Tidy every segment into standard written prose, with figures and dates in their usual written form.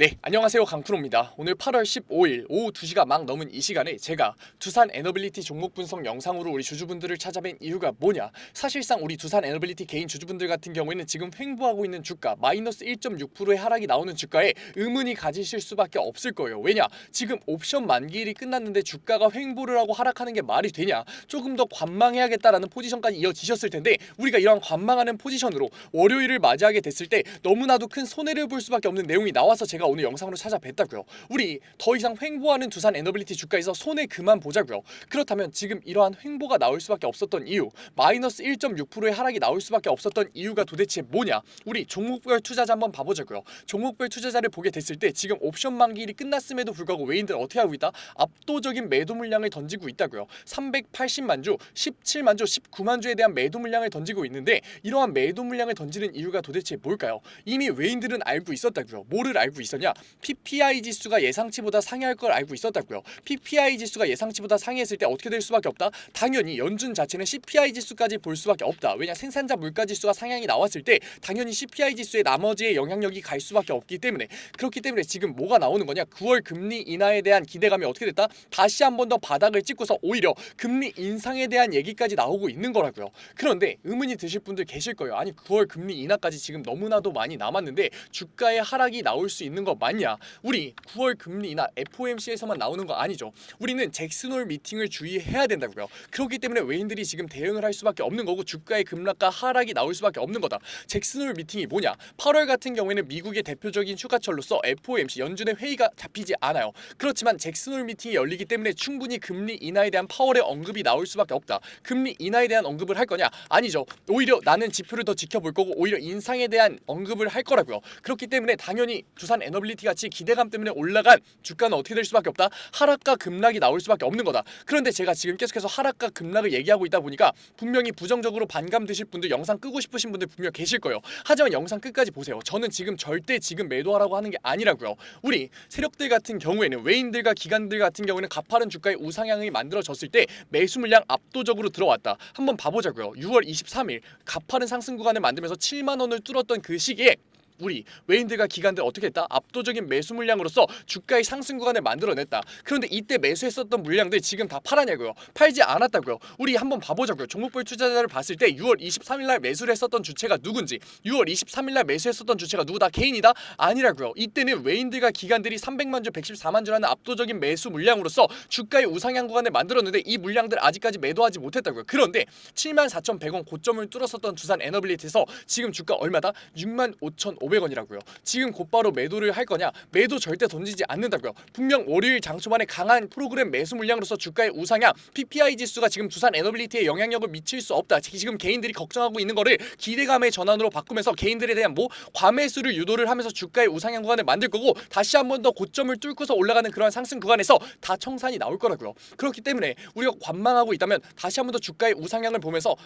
네, 안녕하세요. 강프로입니다. 오늘 8월 15일 오후 2시가 막 넘은 이 시간에 제가 두산 에너빌리티 종목 분석 영상으로 우리 주주분들을 찾아뵌 이유가 뭐냐? 사실상 우리 두산 에너빌리티 개인 주주분들 같은 경우에는 지금 횡보하고 있는 주가 마이너스 1.6%의 하락이 나오는 주가에 의문이 가지실 수밖에 없을 거예요. 왜냐? 지금 옵션 만기일이 끝났는데 주가가 횡보를 하고 하락하는 게 말이 되냐? 조금 더 관망해야겠다라는 포지션까지 이어지셨을 텐데 우리가 이런 관망하는 포지션으로 월요일을 맞이하게 됐을 때 너무나도 큰 손해를 볼 수밖에 없는 내용이 나와서 제가 오늘 영상으로 찾아뵀다고요. 우리 더 이상 횡보하는 두산 에너빌리티 주가에서 손해 그만 보자고요. 그렇다면 지금 이러한 횡보가 나올 수밖에 없었던 이유, 마이너스 1.6%의 하락이 나올 수밖에 없었던 이유가 도대체 뭐냐? 우리 종목별 투자자 한번 봐보자고요. 종목별 투자자를 보게 됐을 때 지금 옵션 만기일이 끝났음에도 불구하고 외인들 어떻게 하고 있다? 압도적인 매도 물량을 던지고 있다고요. 380만 주, 17만 주, 19만 주에 대한 매도 물량을 던지고 있는데 이러한 매도 물량을 던지는 이유가 도대체 뭘까요? 이미 외인들은 알고 있었다고요. 뭐를 알고 있었냐? PPI 지수가 예상치보다 상회할 걸 알고 있었다고요. PPI 지수가 예상치보다 상회했을 때 어떻게 될 수밖에 없다? 당연히 연준 자체는 CPI 지수까지 볼 수밖에 없다. 왜냐? 생산자 물가 지수가 상향이 나왔을 때 당연히 CPI 지수의 나머지의 영향력이 갈 수밖에 없기 때문에 그렇기 때문에 지금 뭐가 나오는 거냐? 9월 금리 인하에 대한 기대감이 어떻게 됐다? 다시 한 번 더 바닥을 찍고서 오히려 금리 인상에 대한 얘기까지 나오고 있는 거라고요. 그런데 의문이 드실 분들 계실 거예요. 아니 9월 금리 인하까지 지금 너무나도 많이 남았는데 주가의 하락이 나올 수 있는 거 맞냐? 우리 9월 금리 인하 FOMC에서만 나오는 거 아니죠. 우리는 잭슨홀 미팅을 주의해야 된다고요. 그렇기 때문에 외인들이 지금 대응을 할 수밖에 없는 거고 주가의 급락과 하락이 나올 수밖에 없는 거다. 잭슨홀 미팅이 뭐냐? 8월 같은 경우에는 미국의 대표적인 휴가철로서 FOMC 연준의 회의가 잡히지 않아요. 그렇지만 잭슨홀 미팅이 열리기 때문에 충분히 금리 인하에 대한 파월의 언급이 나올 수밖에 없다. 금리 인하에 대한 언급을 할 거냐? 아니죠. 오히려 나는 지표를 더 지켜볼 거고 오히려 인상에 대한 언급을 할 거라고요. 그렇기 때문에 당연히 두산 에너빌리티 같이 기대감 때문에 올라간 주가는 어떻게 될 수밖에 없다? 하락과 급락이 나올 수밖에 없는 거다. 그런데 제가 지금 계속해서 하락과 급락을 얘기하고 있다 보니까 분명히 부정적으로 반감 드실 분들, 영상 끄고 싶으신 분들 분명 계실 거예요. 하지만 영상 끝까지 보세요. 저는 지금 절대 지금 매도하라고 하는 게 아니라고요. 우리 세력들 같은 경우에는 외인들과 기관들 같은 경우에는 가파른 주가의 우상향이 만들어졌을 때 매수 물량 압도적으로 들어왔다. 한번 봐보자고요. 6월 23일 가파른 상승 구간을 만들면서 7만 원을 뚫었던 그 시기에 우리 외인들과 기관들 어떻게 했다? 압도적인 매수 물량으로서 주가의 상승 구간을 만들어냈다. 그런데 이때 매수했었던 물량들 지금 다 팔았냐고요? 팔지 않았다고요. 우리 한번 봐보자고요. 종목별 투자자를 봤을 때 6월 23일 날 매수를 했었던 주체가 누군지, 6월 23일 날 매수했었던 주체가 누구다? 개인이다? 아니라고요. 이때는 외인들과 기관들이 300만 주, 114만 주라는 압도적인 매수 물량으로서 주가의 우상향 구간을 만들었는데 이 물량들 아직까지 매도하지 못했다고요. 그런데 74,100원 고점을 뚫었었던 두산 에너빌리티에서 지금 주가 얼마다? 65,500원이라고요. 지금 곧바로 매도를 할 거냐? 매도 절대 던지지 않는다고요. 분명 월요일 장초반에 강한 프로그램 매수 물량으로서 주가의 우상향, PPI 지수가 지금 두산 에너빌리티에 영향력을 미칠 수 없다. 지금 개인들이 걱정하고 있는 거를 기대감의 전환으로 바꾸면서 개인들에 대한 과매수를 유도를 하면서 주가의 우상향 구간을 만들 거고 다시 한 번 더 고점을 뚫고서 올라가는 그러한 상승 구간에서 다 청산이 나올 거라고요. 그렇기 때문에 우리가 관망하고 있다면 다시 한 번 더 주가의 우상향을 보면서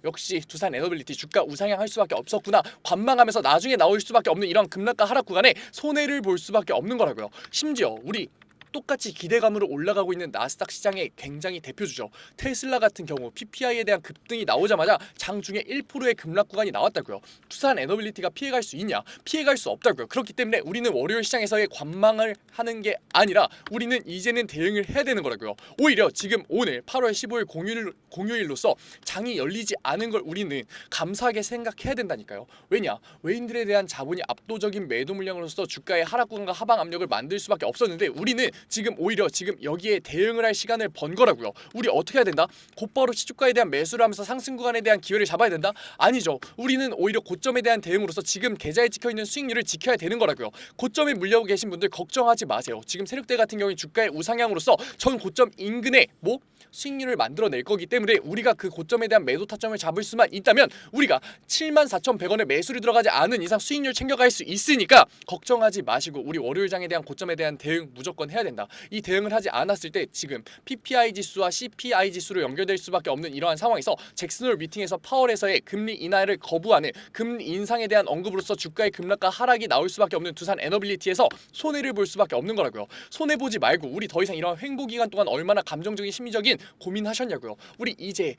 역시 두산 에너빌리티 주가 우상향 할 수밖에 없었구나 관망하면서 나중에 나올 수밖에 없는 이런 급락과 하락 구간에 손해를 볼 수밖에 없는 거라고요. 심지어 우리 똑같이 기대감으로 올라가고 있는 나스닥 시장의 굉장히 대표주죠. 테슬라 같은 경우 PPI에 대한 급등이 나오자마자 장중에 1%의 급락 구간이 나왔다고요. 투산 에너빌리티가 피해갈 수 있냐? 피해갈 수 없다고요. 그렇기 때문에 우리는 월요일 시장에서의 관망을 하는 게 아니라 우리는 이제는 대응을 해야 되는 거라고요. 오히려 지금 오늘 8월 15일 공휴일로서 장이 열리지 않은 걸 우리는 감사하게 생각해야 된다니까요. 왜냐? 외인들에 대한 자본이 압도적인 매도 물량으로서 주가의 하락 구간과 하방 압력을 만들 수밖에 없었는데 우리는 지금 오히려 지금 여기에 대응을 할 시간을 번 거라고요. 우리 어떻게 해야 된다? 곧바로 시주가에 대한 매수를 하면서 상승 구간에 대한 기회를 잡아야 된다? 아니죠. 우리는 오히려 고점에 대한 대응으로서 지금 계좌에 찍혀있는 수익률을 지켜야 되는 거라고요. 고점에 물려고 계신 분들 걱정하지 마세요. 지금 세력대 같은 경우에 주가의 우상향으로서 전 고점 인근에 수익률을 만들어낼 거기 때문에 우리가 그 고점에 대한 매도 타점을 잡을 수만 있다면 우리가 74,100원에 매수를 들어가지 않은 이상 수익률 챙겨갈 수 있으니까 걱정하지 마시고 우리 월요일장에 대한 고점에 대한 대응 무조건 해야 된다. 이 대응을 하지 않았을 때 지금 PPI 지수와 CPI 지수로 연결될 수밖에 없는 이러한 상황에서 잭슨홀 미팅에서 파월에서의 금리 인하를 거부하는 금리 인상에 대한 언급으로서 주가의 급락과 하락이 나올 수밖에 없는 두산 에너빌리티에서 손해를 볼 수밖에 없는 거라고요. 손해보지 말고 우리 더 이상 이런 횡보 기간 동안 얼마나 감정적인 심리적인 고민하셨냐고요. 우리 이제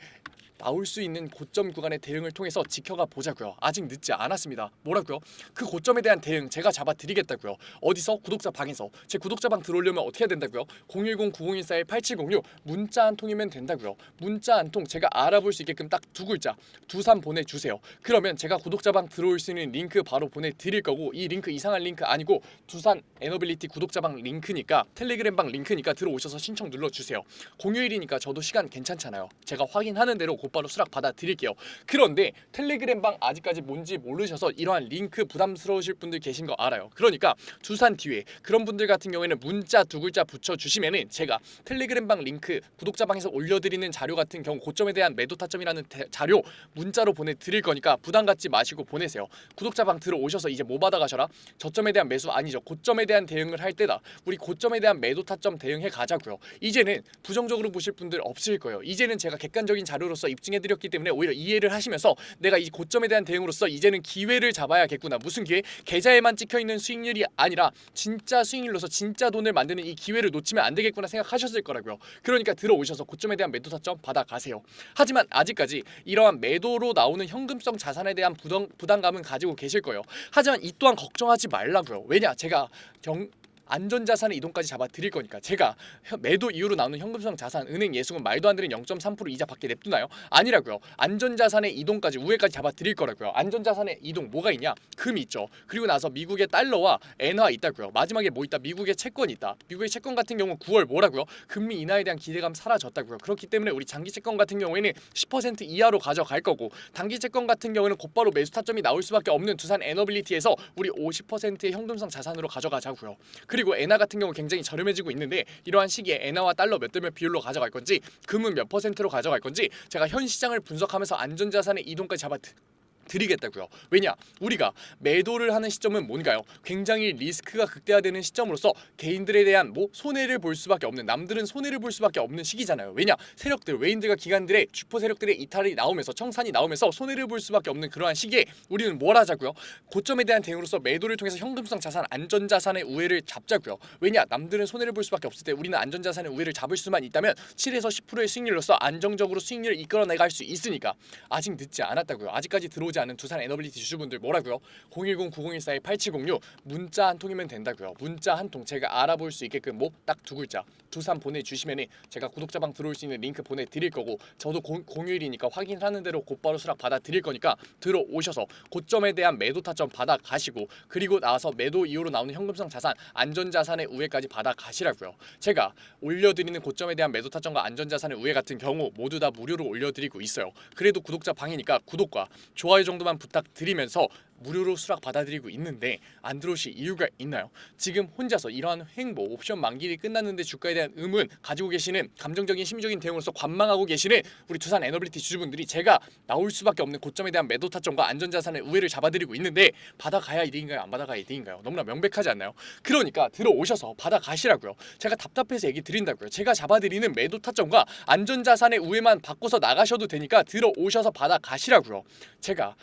나올 수 있는 고점 구간의 대응을 통해서 지켜가 보자고요. 아직 늦지 않았습니다. 뭐라고요? 그 고점에 대한 대응 제가 잡아드리겠다고요. 어디서? 구독자 방에서. 제 구독자 방 들어오려면 어떻게 해야 된다고요? 010-9014-8706 문자 한 통이면 된다고요. 문자 한 통 제가 알아볼 수 있게끔 딱 두 글자 두산 보내주세요. 그러면 제가 구독자 방 들어올 수 있는 링크 바로 보내드릴 거고, 이 링크 이상한 링크 아니고 두산 에너빌리티 구독자 방 링크니까, 텔레그램 방 링크니까 들어오셔서 신청 눌러주세요. 공휴일이니까 저도 시간 괜찮잖아요. 제가 확인하는 대로 곧바로 수락 받아드릴게요. 그런데 텔레그램 방 아직까지 뭔지 모르셔서 이러한 링크 부담스러우실 분들 계신 거 알아요. 그러니까 두산 뒤에 그런 분들 같은 경우에는 문자 두 글자 붙여주시면은 제가 텔레그램 방 링크 구독자 방에서 올려드리는 자료 같은 경우 고점에 대한 매도 타점이라는 자료 문자로 보내드릴 거니까 부담 갖지 마시고 보내세요. 구독자 방 들어오셔서 이제 뭐 받아가셔라? 저점에 대한 매수 아니죠. 고점에 대한 대응을 할 때다. 우리 고점에 대한 매도 타점 대응해 가자고요. 이제는 부정적으로 보실 분들 없을 거예요. 이제는 제가 객관적인 자료로서 입증해드렸기 때문에 오히려 이해를 하시면서 내가 이 고점에 대한 대응으로서 이제는 기회를 잡아야겠구나. 무슨 기회? 계좌에만 찍혀있는 수익률이 아니라 진짜 수익률로서 진짜 돈을 만드는 이 기회를 놓치면 안 되겠구나 생각하셨을 거라고요. 그러니까 들어오셔서 고점에 대한 매도 타점 받아가세요. 하지만 아직까지 이러한 매도로 나오는 현금성 자산에 대한 부담감은 가지고 계실 거예요. 하지만 이 또한 걱정하지 말라고요. 왜냐? 제가 안전자산의 이동까지 잡아드릴 거니까. 제가 매도 이후로 나오는 현금성 자산, 은행 예수금 말도 안 되는 0.3% 이자 밖에 냅두나요? 아니라고요. 안전자산의 이동까지 우회까지 잡아드릴 거라고요. 안전자산의 이동 뭐가 있냐? 금이 있죠. 그리고 나서 미국의 달러와 엔화 있다고요. 마지막에 뭐 있다? 미국의 채권이 있다. 미국의 채권 같은 경우 9월 뭐라고요? 금리 인하에 대한 기대감 사라졌다고요. 그렇기 때문에 우리 장기 채권 같은 경우에는 10% 이하로 가져갈 거고, 단기 채권 같은 경우에는 곧바로 매수 타점이 나올 수밖에 없는 두산 에너빌리티에서 우리 50%의 현금성 자산으로 가져가자고요. 그리고 엔화 같은 경우 굉장히 저렴해지고 있는데, 이러한 시기에 엔화와 달러 몇 대 몇 비율로 가져갈 건지, 금은 몇 퍼센트로 가져갈 건지 제가 현 시장을 분석하면서 안전자산의 이동까지 드리겠다고요. 왜냐? 우리가 매도를 하는 시점은 뭔가요? 굉장히 리스크가 극대화되는 시점으로서 개인들에 대한 손해를 볼 수밖에 없는, 남들은 손해를 볼 수밖에 없는 시기잖아요. 왜냐? 세력들, 외인들과 기관들의 주포 세력들의 이탈이 나오면서, 청산이 나오면서 손해를 볼 수밖에 없는 그러한 시기에 우리는 뭘 하자고요? 고점에 대한 대응으로서 매도를 통해서 현금성 자산, 안전자산의 우회를 잡자고요. 왜냐? 남들은 손해를 볼 수밖에 없을 때 우리는 안전자산의 우회를 잡을 수만 있다면 7에서 10%의 수익률로서 안정적으로 수익률을 이끌어내갈 수 있으니까 아직 늦지 않았다고요. 아직까지 들어오지 않은 두산 에너빌리티 주주분들 뭐라고요? 010-9014-8706 문자 한 통이면 된다고요. 문자 한 통 제가 알아볼 수 있게끔 딱 두 글자 두산 보내주시면은 제가 구독자방 들어올 수 있는 링크 보내드릴 거고, 저도 공휴일이니까 확인하는 대로 곧바로 수락 받아드릴 거니까 들어오셔서 고점에 대한 매도 타점 받아가시고, 그리고 나서 매도 이후로 나오는 현금성 자산, 안전자산의 우회까지 받아가시라고요. 제가 올려드리는 고점에 대한 매도 타점과 안전자산의 우회 같은 경우 모두 다 무료로 올려드리고 있어요. 그래도 구독자 방이니까 구독과 좋아요 정도만 부탁드리면서 무료로 수락 받아들이고 있는데 안 들어오실 이유가 있나요? 지금 혼자서 이러한 횡보, 옵션 만기일이 끝났는데 주가에 대한 의문 가지고 계시는, 감정적인 심리적인 대응으로서 관망하고 계시는 우리 두산 에너빌리티 주주분들이 제가 나올 수밖에 없는 고점에 대한 매도 타점과 안전자산의 우회를 잡아드리고 있는데 받아가야 이득인가요? 안 받아가야 이득인가요? 너무나 명백하지 않나요? 그러니까 들어오셔서 받아가시라고요. 제가 답답해서 얘기 드린다고요. 제가 잡아드리는 매도 타점과 안전자산의 우회만 바꿔서 나가셔도 되니까 들어오셔서 받아가시라고요. 제가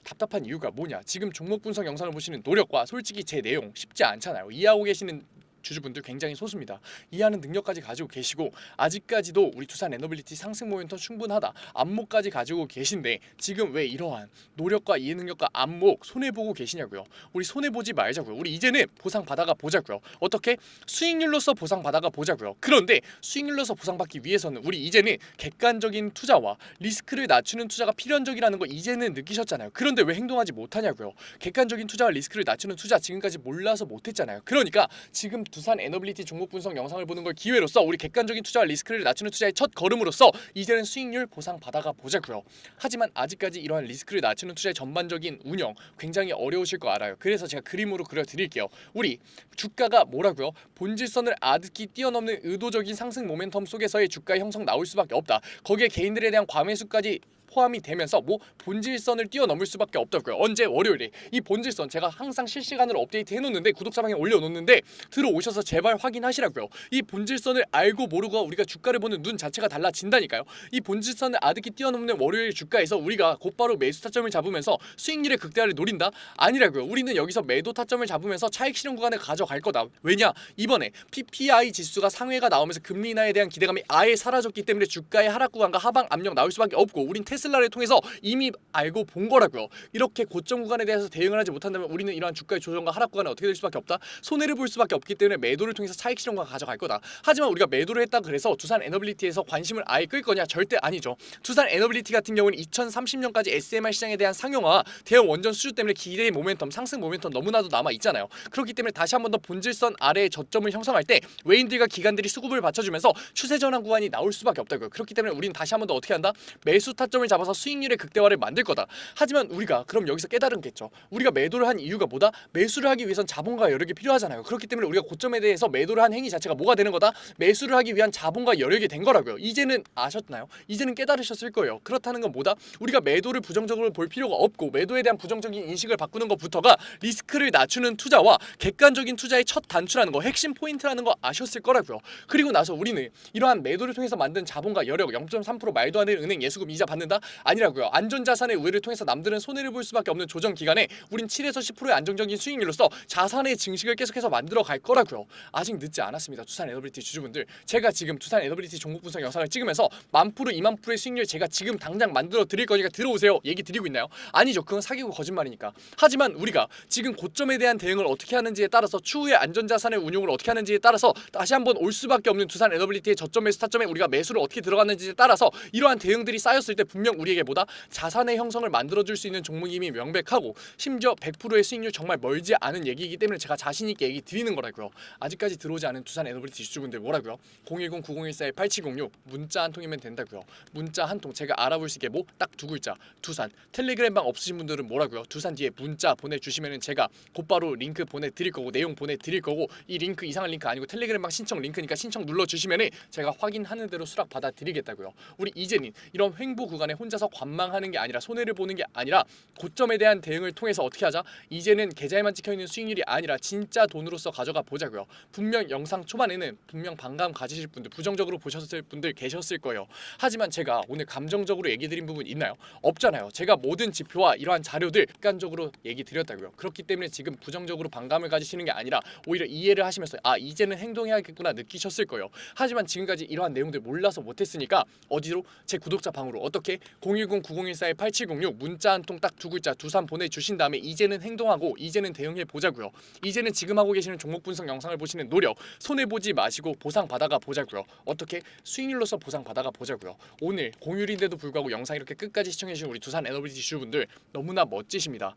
답답한 이유가 뭐냐? 지금 종목 분석 영상을 보시는 노력과 솔직히 제 내용 쉽지 않잖아요. 이해하고 계시는 주주분들 굉장히 소수입니다. 이해하는 능력까지 가지고 계시고, 아직까지도 우리 두산 에너빌리티 상승 모멘텀 충분하다, 안목까지 가지고 계신데 지금 왜 이러한 노력과 이해 능력과 안목 손해보고 계시냐고요. 우리 손해보지 말자고요. 우리 이제는 보상 받아가 보자고요. 어떻게? 수익률로서 보상 받아가 보자고요. 그런데 수익률로서 보상받기 위해서는 우리 이제는 객관적인 투자와 리스크를 낮추는 투자가 필연적이라는 거 이제는 느끼셨잖아요. 그런데 왜 행동하지 못하냐고요. 객관적인 투자와 리스크를 낮추는 투자 지금까지 몰라서 못했잖아요. 그러니까 지금 두산 에너빌리티 종목 분석 영상을 보는 걸 기회로서 우리 객관적인 투자와 리스크를 낮추는 투자의 첫 걸음으로서 이제는 수익률 보상 받아가 보자고요. 하지만 아직까지 이러한 리스크를 낮추는 투자의 전반적인 운영 굉장히 어려우실 거 알아요. 그래서 제가 그림으로 그려드릴게요. 우리 주가가 뭐라고요? 본질선을 아득히 뛰어넘는 의도적인 상승 모멘텀 속에서의 주가 형성 나올 수밖에 없다. 거기에 개인들에 대한 과매수까지 포함이 되면서 뭐 본질선을 뛰어넘을 수밖에 없더라고요. 언제? 월요일에. 이 본질선 제가 항상 실시간으로 업데이트 해놓는데 구독자방에 올려놓는데 들어오셔서 제발 확인하시라고요. 이 본질선을 알고 모르고 우리가 주가를 보는 눈 자체가 달라진다니까요. 이 본질선을 아득히 뛰어넘는 월요일 주가에서 우리가 곧바로 매수 타점을 잡으면서 수익률의 극대화를 노린다? 아니라고요. 우리는 여기서 매도 타점을 잡으면서 차익 실현 구간을 가져갈 거다. 왜냐? 이번에 PPI 지수가 상회가 나오면서 금리 인하에 대한 기대감이 아예 사라졌기 때문에 주가의 하락 구간과 하방 압력 나올 수밖에 없고, 우린 테슬라를 통해서 이미 알고 본 거라고요. 이렇게 고점 구간에 대해서 대응을 하지 못한다면 우리는 이러한 주가의 조정과 하락 구간에 어떻게 될 수밖에 없다? 손해를 볼 수밖에 없기 때문에 매도를 통해서 차익 실현 구간 가져갈 거다. 하지만 우리가 매도를 했다 그래서 두산 에너빌리티에서 관심을 아예 끌 거냐? 절대 아니죠. 두산 에너빌리티 같은 경우는 2030년까지 SMR 시장에 대한 상용화, 대형 원전 수주 때문에 기대의 모멘텀, 상승 모멘텀 너무나도 남아 있잖아요. 그렇기 때문에 다시 한 번 더 본질선 아래의 저점을 형성할 때 외인들과 기관들이 수급을 받쳐주면서 추세 전환 구간이 나올 수밖에 없다고요. 그렇기 때문에 우리는 다시 한 번 더 어떻게 한다? 매수 타점을 잡아서 수익률의 극대화를 만들 거다. 하지만 우리가 그럼 여기서 깨달은 게 있죠. 우리가 매도를 한 이유가 뭐다? 매수를 하기 위해선 자본과 여력이 필요하잖아요. 그렇기 때문에 우리가 고점에 대해서 매도를 한 행위 자체가 뭐가 되는 거다? 매수를 하기 위한 자본과 여력이 된 거라고요. 이제는 아셨나요? 이제는 깨달으셨을 거예요. 그렇다는 건 뭐다? 우리가 매도를 부정적으로 볼 필요가 없고, 매도에 대한 부정적인 인식을 바꾸는 것부터가 리스크를 낮추는 투자와 객관적인 투자의 첫 단추라는 거, 핵심 포인트라는 거 아셨을 거라고요. 그리고 나서 우리는 이러한 매도를 통해서 만든 자본과 여력 0.3% 말도 안 되는 은행 예수금 이자 받는다? 아니라고요. 안전자산의 우회를 통해서 남들은 손해를 볼 수밖에 없는 조정 기간에 우린 7에서 10%의 안정적인 수익률로서 자산의 증식을 계속해서 만들어 갈 거라고요. 아직 늦지 않았습니다. 두산 에너빌리티 주주분들, 제가 지금 두산 에너빌리티 종목 분석 영상을 찍으면서 1000%, 20000%의 수익률 제가 지금 당장 만들어 드릴 거니까 들어오세요 얘기 드리고 있나요? 아니죠. 그건 사기고 거짓말이니까. 하지만 우리가 지금 고점에 대한 대응을 어떻게 하는지에 따라서, 추후에 안전자산의 운용을 어떻게 하는지에 따라서 다시 한번 올 수밖에 없는 두산 에너빌리티의 저점 매수 타점에 우리가 매수를 어떻게 들어갔는지에 따라서 이러한 대응들이 쌓였을 때 분명 우리에게 보다 자산의 형성을 만들어줄 수 있는 종목이 이미 명백하고, 심지어 100%의 수익률 정말 멀지 않은 얘기이기 때문에 제가 자신있게 얘기 드리는 거라고요. 아직까지 들어오지 않은 두산 에너빌리티 주주분들 뭐라고요? 010-9014-8706 문자 한 통이면 된다고요. 문자 한 통 제가 알아볼 수 있게 뭐 딱 두 글자 두산. 텔레그램방 없으신 분들은 뭐라고요? 두산 뒤에 문자 보내주시면은 제가 곧바로 링크 보내드릴 거고, 내용 보내드릴 거고, 이 링크 이상한 링크 아니고 텔레그램방 신청 링크니까 신청 눌러주시면은 제가 확인하는 대로 수락 받아드리겠다고요. 우리 이제는 이런 횡보 구간에 혼자서 관망하는 게 아니라, 손해를 보는 게 아니라 고점에 대한 대응을 통해서 어떻게 하자? 이제는 계좌에만 찍혀있는 수익률이 아니라 진짜 돈으로서 가져가 보자고요. 분명 영상 초반에는 분명 반감 가지실 분들, 부정적으로 보셨을 분들 계셨을 거예요. 하지만 제가 오늘 감정적으로 얘기 드린 부분 있나요? 없잖아요. 제가 모든 지표와 이러한 자료들 객관적으로 얘기 드렸다고요. 그렇기 때문에 지금 부정적으로 반감을 가지시는 게 아니라 오히려 이해를 하시면서 아, 이제는 행동해야겠구나 느끼셨을 거예요. 하지만 지금까지 이러한 내용들 몰라서 못했으니까 어디로? 제 구독자 방으로 어떻게? 010-9014-8706 문자 한 통 딱 두 글자 두산 보내주신 다음에 이제는 행동하고 이제는 대응해 보자고요. 이제는 지금 하고 계시는 종목 분석 영상을 보시는 노력 손해보지 마시고 보상 받아가 보자고요. 어떻게? 수익률로서 보상 받아가 보자고요. 오늘 공휴일인데도 불구하고 영상 이렇게 끝까지 시청해주신 우리 두산 에너빌리티 주주분들 너무나 멋지십니다.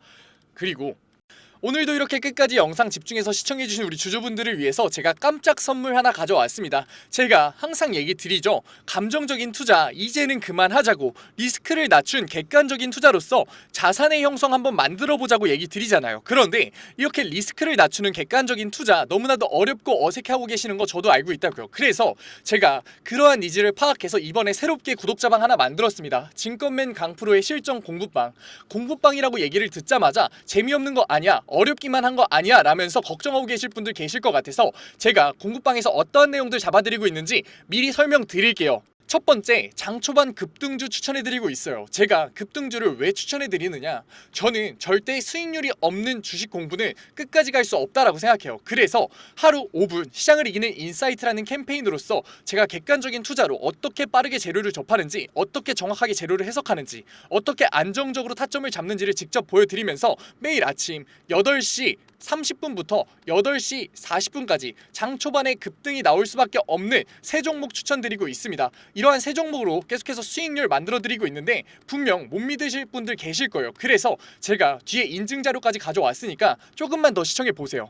그리고 오늘도 이렇게 끝까지 영상 집중해서 시청해주신 우리 주주분들을 위해서 제가 깜짝 선물 하나 가져왔습니다. 제가 항상 얘기 드리죠. 감정적인 투자 이제는 그만하자고, 리스크를 낮춘 객관적인 투자로서 자산의 형성 한번 만들어보자고 얘기 드리잖아요. 그런데 이렇게 리스크를 낮추는 객관적인 투자 너무나도 어렵고 어색해하고 계시는 거 저도 알고 있다고요. 그래서 제가 그러한 니즈를 파악해서 이번에 새롭게 구독자방 하나 만들었습니다. 증권맨 강프로의 실전 공부방. 공부방이라고 얘기를 듣자마자 재미없는 거 아니야, 어렵기만 한 거 아니야 라면서 걱정하고 계실 분들 계실 것 같아서 제가 공부방에서 어떤 내용들 잡아드리고 있는지 미리 설명드릴게요. 첫 번째, 장 초반 급등주 추천해드리고 있어요. 제가 급등주를 왜 추천해드리느냐, 저는 절대 수익률이 없는 주식 공부는 끝까지 갈 수 없다라고 생각해요. 그래서 하루 5분 시장을 이기는 인사이트라는 캠페인으로서 제가 객관적인 투자로 어떻게 빠르게 재료를 접하는지, 어떻게 정확하게 재료를 해석하는지, 어떻게 안정적으로 타점을 잡는지를 직접 보여드리면서 매일 아침 8시 30분부터 8시 40분까지 장 초반에 급등이 나올 수밖에 없는 세 종목 추천드리고 있습니다. 이러한 세 종목으로 계속해서 수익률 만들어드리고 있는데 분명 못 믿으실 분들 계실 거예요. 그래서 제가 뒤에 인증 자료까지 가져왔으니까 조금만 더 시청해 보세요.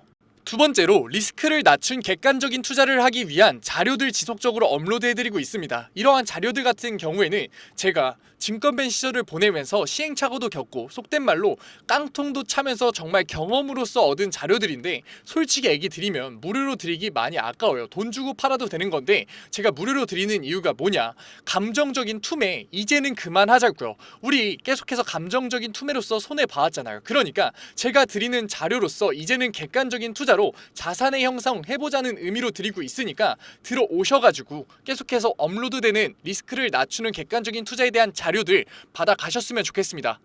두 번째로 리스크를 낮춘 객관적인 투자를 하기 위한 자료들 지속적으로 업로드해드리고 있습니다. 이러한 자료들 같은 경우에는 제가 증권밴 시절을 보내면서 시행착오도 겪고 속된 말로 깡통도 차면서 정말 경험으로서 얻은 자료들인데 솔직히 얘기 드리면 무료로 드리기 많이 아까워요. 돈 주고 팔아도 되는 건데 제가 무료로 드리는 이유가 뭐냐, 감정적인 투매 이제는 그만하자고요. 우리 계속해서 감정적인 투매로서 손해봐왔잖아요. 그러니까 제가 드리는 자료로서 이제는 객관적인 투자로 자산의 형성 해보자는 의미로 드리고 있으니까 들어오셔가지고 계속해서 업로드되는 리스크를 낮추는 객관적인 투자에 대한 자료들 받아가셨으면 좋겠습니다.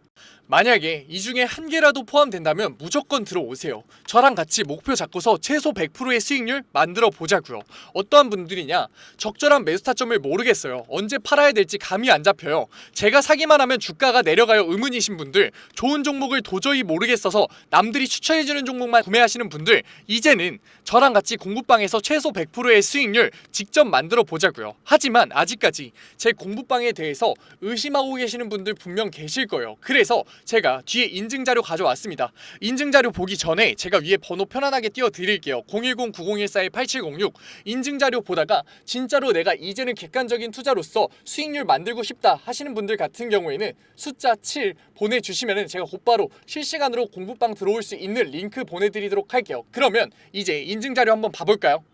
만약에 이 중에 한 개라도 포함된다면 무조건 들어오세요. 저랑 같이 목표 잡고서 최소 100%의 수익률 만들어 보자고요. 어떠한 분들이냐, 적절한 매수 타점을 모르겠어요. 언제 팔아야 될지 감이 안 잡혀요. 제가 사기만 하면 주가가 내려가요 의문이신 분들, 좋은 종목을 도저히 모르겠어서 남들이 추천해주는 종목만 구매하시는 분들, 이제는 저랑 같이 공부방에서 최소 100%의 수익률 직접 만들어 보자고요. 하지만 아직까지 제 공부방에 대해서 의심하고 계시는 분들 분명 계실 거예요. 그래서 제가 뒤에 인증자료 가져왔습니다. 인증자료 보기 전에 제가 위에 번호 편안하게 띄워드릴게요. 010-9014-8706. 인증자료 보다가 진짜로 내가 이제는 객관적인 투자로서 수익률 만들고 싶다 하시는 분들 같은 경우에는 숫자 7 보내주시면 제가 곧바로 실시간으로 공부방 들어올 수 있는 링크 보내드리도록 할게요. 그러면 이제 인증자료 한번 봐볼까요?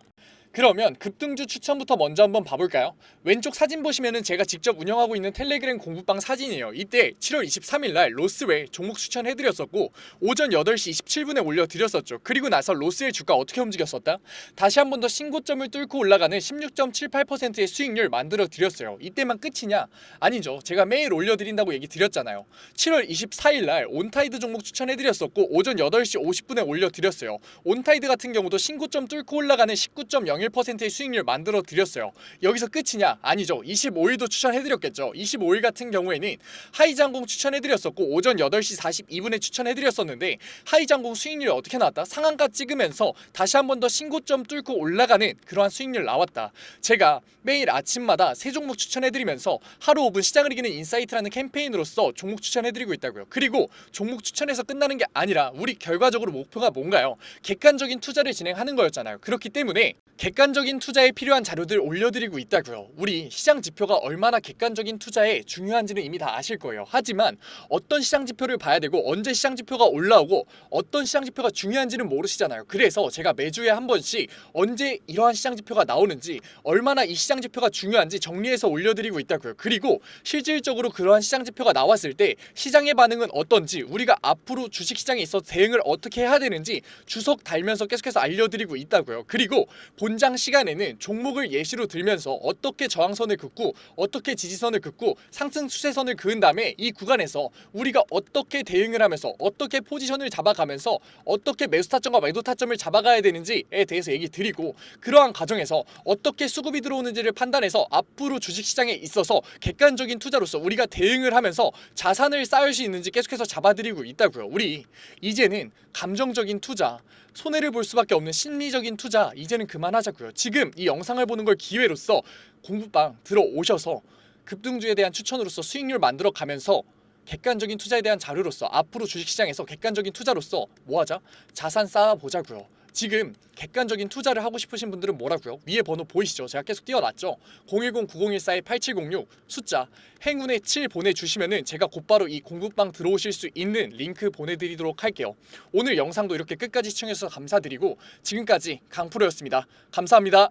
그러면 급등주 추천부터 먼저 한번 봐볼까요? 왼쪽 사진 보시면은 제가 직접 운영하고 있는 텔레그램 공부방 사진이에요. 이때 7월 23일날 로스웰 종목 추천해드렸었고 오전 8시 27분에 올려드렸었죠. 그리고 나서 로스웰 주가 어떻게 움직였었다? 다시 한 번 더 신고점을 뚫고 올라가는 16.78%의 수익률 만들어드렸어요. 이때만 끝이냐? 아니죠. 제가 매일 올려드린다고 얘기 드렸잖아요. 7월 24일날 온타이드 종목 추천해드렸었고 오전 8시 50분에 올려드렸어요. 온타이드 같은 경우도 신고점 뚫고 올라가는 19.01%의 수익률 만들어 드렸어요. 여기서 끝이냐? 아니죠. 25일도 추천해드렸겠죠. 25일 같은 경우에는 하이장공 추천해드렸었고 오전 8시 42분에 추천해드렸었는데 하이장공 수익률이 어떻게 나왔다? 상한가 찍으면서 다시 한 번 더 신고점 뚫고 올라가는 그러한 수익률 나왔다. 제가 매일 아침마다 세 종목 추천해드리면서 하루 5분 시장을 이기는 인사이트라는 캠페인으로서 종목 추천해드리고 있다고요. 그리고 종목 추천해서 끝나는 게 아니라 우리 결과적으로 목표가 뭔가요? 객관적인 투자를 진행하는 거였잖아요. 그렇기 때문에 객관적인 투자에 필요한 자료들 올려드리고 있다고요. 우리 시장 지표가 얼마나 객관적인 투자에 중요한지는 이미 다 아실 거예요. 하지만 어떤 시장 지표를 봐야 되고 언제 시장 지표가 올라오고 어떤 시장 지표가 중요한지는 모르시잖아요. 그래서 제가 매주에 한 번씩 언제 이러한 시장 지표가 나오는지, 얼마나 이 시장 지표가 중요한지 정리해서 올려드리고 있다고요. 그리고 실질적으로 그러한 시장 지표가 나왔을 때 시장의 반응은 어떤지, 우리가 앞으로 주식시장에 있어서 대응을 어떻게 해야 되는지 주석 달면서 계속해서 알려드리고 있다고요. 그리고 본장 시간에는 종목을 예시로 들면서 어떻게 저항선을 긋고 어떻게 지지선을 긋고 상승 추세선을 그은 다음에 이 구간에서 우리가 어떻게 대응을 하면서 어떻게 포지션을 잡아가면서 어떻게 매수 타점과 매도 타점을 잡아가야 되는지에 대해서 얘기 드리고, 그러한 과정에서 어떻게 수급이 들어오는지를 판단해서 앞으로 주식시장에 있어서 객관적인 투자로서 우리가 대응을 하면서 자산을 쌓을 수 있는지 계속해서 잡아드리고 있다고요. 우리 이제는 감정적인 투자, 손해를 볼 수밖에 없는 심리적인 투자 이제는 그만하자고요. 지금 이 영상을 보는 걸 기회로서 공부방 들어오셔서 급등주에 대한 추천으로서 수익률 만들어 가면서 객관적인 투자에 대한 자료로서 앞으로 주식시장에서 객관적인 투자로서 뭐하자? 자산 쌓아보자고요. 지금 객관적인 투자를 하고 싶으신 분들은 뭐라고요? 위에 번호 보이시죠? 제가 계속 띄워놨죠? 010-9014-8706 숫자 행운의 7 보내주시면은 제가 곧바로 이 공부방 들어오실 수 있는 링크 보내드리도록 할게요. 오늘 영상도 이렇게 끝까지 시청해주셔서 감사드리고 지금까지 강프로였습니다. 감사합니다.